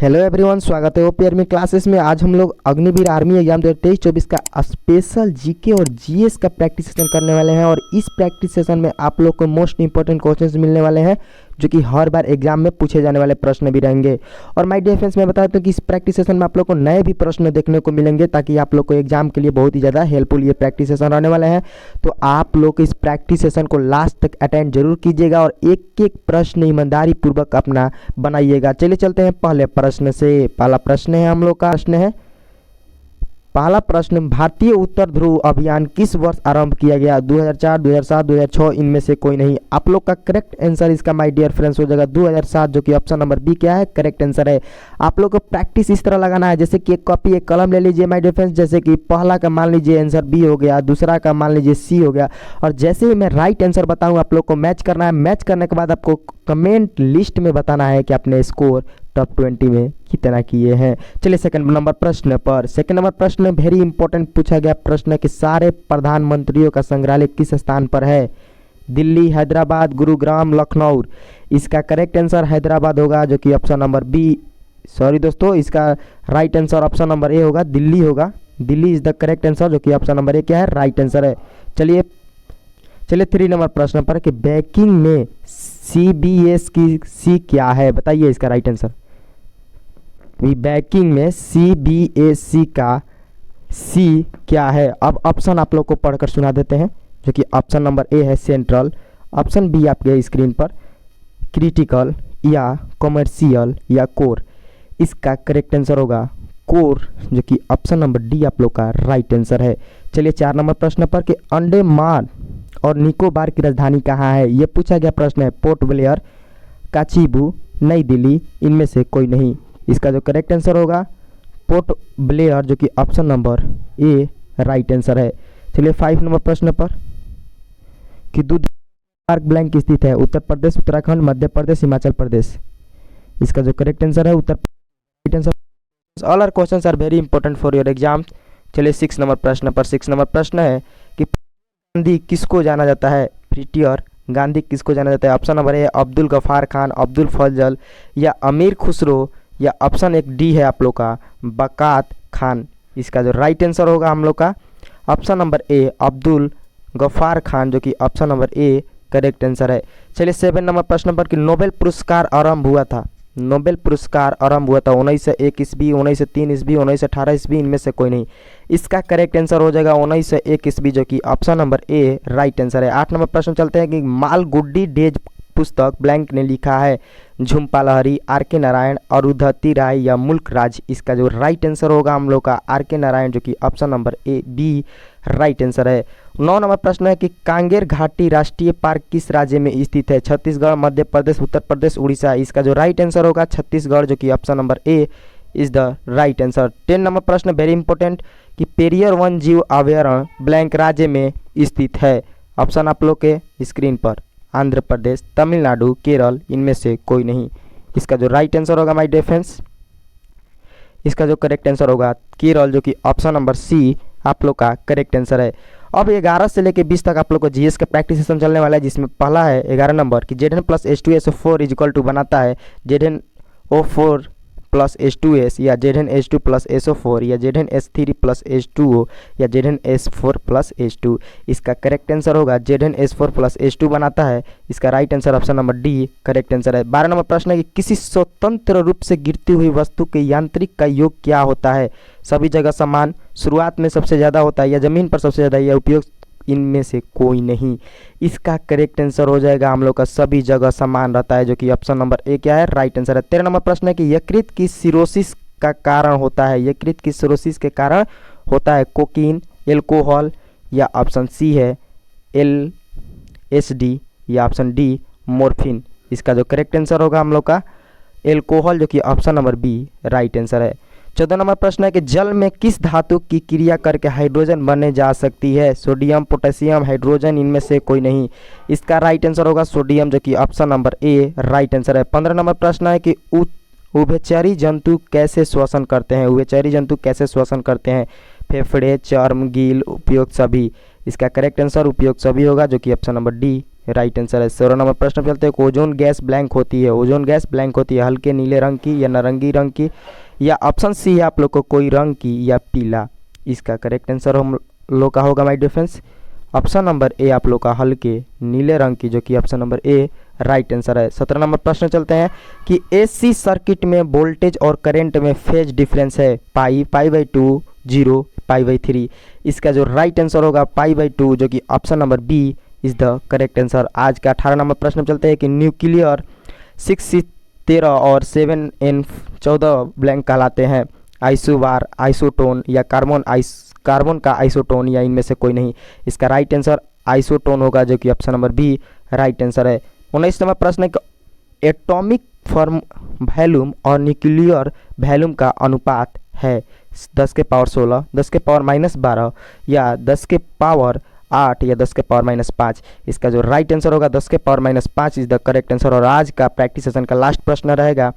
Hello everyone, स्वागत है OP army classes में। आज हम लोग अग्निवीर आर्मी एग्जाम 2023-24 का स्पेशल जीके और जीएस का प्रैक्टिस सेशन करने वाले हैं। और इस प्रैक्टिस सेशन में आप लोग को मोस्ट इंपॉर्टेंट क्वेश्चंस मिलने वाले हैं जो कि हर बार एग्जाम में पूछे जाने वाले प्रश्न भी रहेंगे। और माय डियर फ्रेंड्स, मैं बता दूं कि इस प्रैक्टिस सेशन में आप लोग को नए भी प्रश्न देखने को मिलेंगे ताकि आप लोग को एग्जाम के लिए बहुत ही ज़्यादा हेल्पफुल ये प्रैक्टिस सेशन रहने वाले हैं। तो आप लोग इस प्रैक्टिस सेशन को लास्ट तक अटेंड जरूर कीजिएगा और एक एक प्रश्न ईमानदारी पूर्वक अपना बनाइएगा। चलिए चलते हैं पहले प्रश्न से। पहला प्रश्न है हम लोग का प्रश्न है पहला प्रश्न, भारतीय उत्तर ध्रुव अभियान किस वर्ष आरंभ किया गया? 2004, 2007, 2006, इनमें से कोई नहीं। आप लोग का करेक्ट आंसर इसका माय डियर फ्रेंड्स हो जाएगा 2007, जो कि ऑप्शन नंबर बी क्या है, करेक्ट आंसर है। आप लोग को प्रैक्टिस इस तरह लगाना है जैसे कि एक कॉपी एक कलम ले लीजिए माय डियर फ्रेंड्स। जैसे कि पहला का मान लीजिए आंसर बी हो गया, दूसरा का मान लीजिए सी हो गया, और जैसे ही मैं राइट आंसर बताऊँ आप लोग को मैच करना है। मैच करने के बाद आपको कमेंट लिस्ट में बताना है कि आपने स्कोर टॉप 20 में कितना किए हैं। चलिए सेकंड नंबर प्रश्न पर। सेकंड नंबर प्रश्न वेरी इंपॉर्टेंट पूछा गया प्रश्न कि सारे प्रधानमंत्रियों का संग्रहालय किस स्थान पर है? दिल्ली, हैदराबाद, गुरुग्राम, लखनऊ। इसका करेक्ट आंसर हैदराबाद होगा, जो कि ऑप्शन नंबर बी, सॉरी दोस्तों, इसका राइट आंसर ऑप्शन नंबर ए होगा, दिल्ली होगा। Delhi is the correct answer, जो कि ऑप्शन नंबर ए क्या है, राइट आंसर है। चलिए 3 नंबर प्रश्न पर कि बैंकिंग में CBS की सी क्या है? बताइए इसका राइट आंसर। बैंकिंग में CBSE का सी क्या है? अब ऑप्शन आप लोग को पढ़कर सुना देते हैं, जो कि ऑप्शन नंबर ए है सेंट्रल, ऑप्शन बी आपके स्क्रीन पर क्रिटिकल या कमर्शियल या कोर। इसका करेक्ट आंसर होगा कोर, जो कि ऑप्शन नंबर डी आप लोग का राइट आंसर है। चलिए 4 नंबर प्रश्न पर कि अंडमान और निकोबार की राजधानी कहाँ है? यह पूछा गया प्रश्न है। पोर्ट ब्लेयर, काचीबू, नई दिल्ली, इनमें से कोई नहीं। इसका जो करेक्ट आंसर होगा पोर्ट ब्लेयर, जो कि option number A right answer है। चलिए 5 नंबर प्रश्न पर कि दूध पार्क ब्लैंक स्थित है? उत्तर प्रदेश, उत्तराखंड, मध्य प्रदेश, हिमाचल प्रदेश। इसका जो करेक्ट आंसर है Uttar Pradesh answer. All our questions are very important for your exam. चलिए 6 नंबर प्रश्न पर। 6 नंबर प्रश्न है कि गांधी किसको जाना जाता है? ब्रिटियर गांधी किसको जाना जाता है? Option number A Abdul Gaffar Khan, Abdul Fazal या अमीर खुसरो, या ऑप्शन एक डी है आप लोग का बकात खान। इसका जो राइट आंसर होगा हम लोग का option number A Abdul Gaffar Khan, जो कि option number A correct answer है। चलिए 7 नंबर प्रश्न पर कि नोबेल पुरस्कार आरंभ हुआ था? नोबेल पुरस्कार आरंभ हुआ था 1901 ईस्वी, 1903 ईस्वी, 1918 ईस्वी, इनमें से कोई नहीं। इसका करेक्ट आंसर हो जाएगा 1901 ईस्वी, जो कि option number A right answer है। 8 नंबर प्रश्न चलते हैं कि मालगुडी डेज पुस्तक ब्लैंक ने लिखा है? झुम्पा लाहिरी, RK नारायण, अरुंधति राय या मुल्क राज। इसका जो राइट आंसर होगा हम लोग का RK नारायण, जो कि option number A B right answer है। 9 नंबर प्रश्न है कि कांगेर घाटी राष्ट्रीय पार्क किस राज्य में स्थित है? छत्तीसगढ़, मध्य प्रदेश, उत्तर प्रदेश, उड़ीसा। इसका जो राइट आंसर होगा छत्तीसगढ़, जो कि option number A is the right answer. 10 number प्रश्न वेरी इंपॉर्टेंट कि पेरियर वन जीव अभयारण्य ब्लैंक राज्य में स्थित है? ऑप्शन आप लोग के स्क्रीन पर आंध्र प्रदेश, तमिलनाडु, केरल, इनमें से कोई नहीं। इसका जो राइट आंसर होगा माय डियर फ्रेंड्स, इसका जो करेक्ट आंसर होगा केरल, जो कि ऑप्शन नंबर सी आप लोग का करेक्ट आंसर है। अब 11 से लेकर 20 तक आप लोग को जीएस का प्रैक्टिस सेशन चलने वाला है, जिसमें पहला है 11 नंबर कि Zn + H2SO4 इक्वल टू बनाता है ZnO4 + H2S या ZnH2 + SO4 या ZnS3 + H2O या ZnS4 + H2। इसका करेक्ट आंसर होगा ZnS4 + H2 बनाता है। इसका right answer option number D correct answer है। 12 नंबर प्रश्न है कि किसी स्वतंत्र रूप से गिरती हुई वस्तु के यांत्रिक का योग क्या होता है? सभी जगह समान, शुरुआत में सबसे ज़्यादा होता है, या ज़मीन पर सबसे ज़्यादा, या उपयोग, इनमें से कोई नहीं। इसका करेक्ट आंसर हो जाएगा हम लोग का सभी जगह समान रहता है, जो कि ऑप्शन नंबर ए क्या है, राइट आंसर है। 13 नंबर प्रश्न है कि यकृत की सिरोसिस का कारण होता है? यकृत की सिरोसिस के कारण होता है कोकीन, एल्कोहल, या ऑप्शन सी है LSD या ऑप्शन डी मोर्फिन। इसका जो करेक्ट आंसर होगा हम लोग का एल्कोहल, जो कि option number B right answer है। 14 नंबर प्रश्न है कि जल में किस धातु की क्रिया करके हाइड्रोजन बनने जा सकती है? सोडियम, पोटेशियम, हाइड्रोजन, इनमें से कोई नहीं। इसका राइट आंसर होगा सोडियम, जो कि option number A right answer है। 15 नंबर प्रश्न है कि उभयचरी जंतु कैसे श्वसन करते हैं? उभयचरी जंतु कैसे श्वसन करते हैं? फेफड़े, चर्म, गिल, उपयोग सभी। इसका करेक्ट आंसर उपयोग सभी होगा, जो कि option number D right answer है। 16 नंबर प्रश्न चलते हैं, ओजोन गैस ब्लैंक होती है, ओजोन गैस ब्लैंक होती है हल्के नीले रंग की या नारंगी रंग की, या ऑप्शन सी है आप लोग को कोई रंग की या पीला। इसका करेक्ट आंसर हम लोग का होगा my dear friends option number A आप लोग का हल्के नीले रंग की, जो कि option number A right answer है। 17 नंबर प्रश्न चलते हैं कि एसी सर्किट में वोल्टेज और करंट में फेज डिफरेंस है pi, pi by 2, 0, pi by 3। इसका जो राइट आंसर होगा पाई बाई 2, जो कि option number B is the correct answer. आज का 18 नंबर प्रश्न चलते हैं कि न्यूक्लियर 6C13 और 7N14 ब्लैंक कहलाते हैं, आइसोबार, आइसोटोन या कार्बन का आइसोटोन या इनमें से कोई नहीं। इसका राइट आंसर आइसोटोन होगा, जो कि option number B right answer है। 19 नंबर प्रश्न है एटॉमिक फॉर्म वॉल्यूम और न्यूक्लियर वॉल्यूम का अनुपात है 10 के पावर 16, 10 के पावर -12 या 10 के पावर 8 या 10 के पावर -5। इसका जो राइट आंसर होगा 10 के power -5 is the correct answer. और आज का प्रैक्टिस सेशन का लास्ट प्रश्न रहेगा,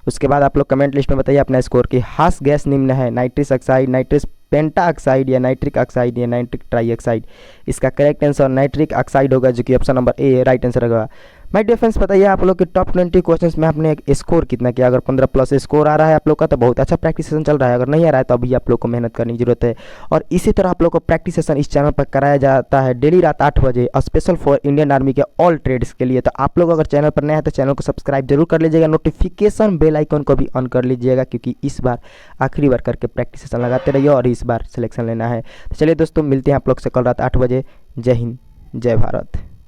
उसके बाद आप लोग कमेंट लिस्ट में बताइए अपना स्कोर कि हास गैस निम्न है, नाइट्रस ऑक्साइड, नाइट्रस पेंटा ऑक्साइड या नाइट्रिक ऑक्साइड या नाइट्रिक ट्राई ऑक्साइड। इसका करेक्ट आंसर नाइट्रिक ऑक्साइड होगा, जो कि option number A right answer होगा। माय डियर फ्रेंड्स बताइए आप लोग के टॉप 20 क्वेश्चंस में आपने स्कोर कितना किया। अगर 15 प्लस स्कोर आ रहा है आप लोग का तो बहुत अच्छा प्रैक्टिस सेशन चल रहा है, अगर नहीं आ रहा है तो अभी आप लोग को मेहनत करने की जरूरत है। और इसी तरह आप लोग को प्रैक्टिस सेशन इस चैनल पर कराया जाता है डेली रात 8 बजे, स्पेशल फॉर इंडियन आर्मी के ऑल ट्रेड्स के लिए। तो आप लोग अगर चैनल पर नए हैं तो चैनल को सब्सक्राइब जरूर कर लीजिएगा, नोटिफिकेशन बेल आइकन को भी ऑन कर लीजिएगा, क्योंकि इस बार आखिरी बार करके प्रैक्टिस सेशन लगाते रहिए और इस बार सिलेक्शन लेना है। तो चलिए दोस्तों मिलते हैं आप लोग से कल रात 8 बजे। जय हिंद, जय भारत।